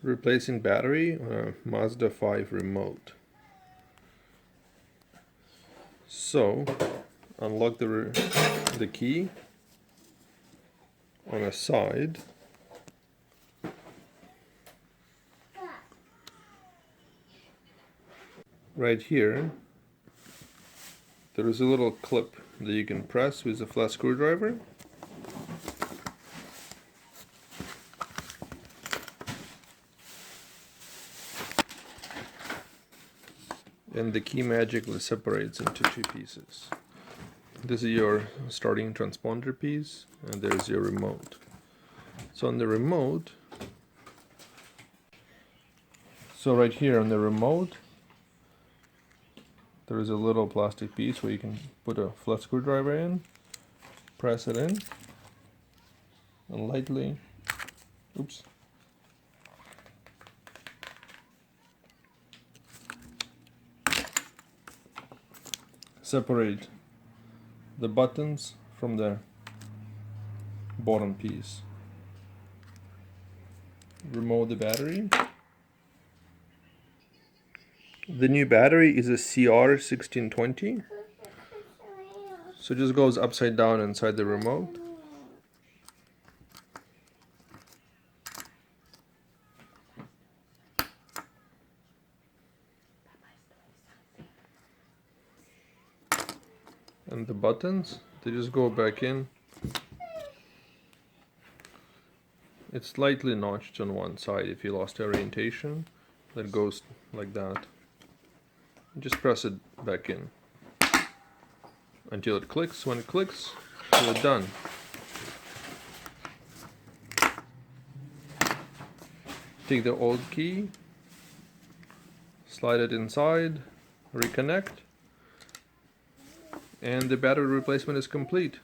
Replacing battery on a Mazda 5 remote. So, unlock the key on a side. Right here, there is a little clip that you can press with a flat screwdriver. And the key magically separates into two pieces. This is your starting transponder piece, and there's your remote. So on the remote, right here on the remote, there is a little plastic piece where you can put a flat screwdriver in, press it in, and lightly, separate the buttons from the bottom piece. Remove the battery. The new battery is a CR1620, so it just goes upside down inside the remote. And the buttons, they just go back in. It's slightly notched on one side if you lost orientation. That goes like that. Just press it back in until it clicks. When it clicks, you're done. Take the old key, slide it inside, reconnect, and the battery replacement is complete.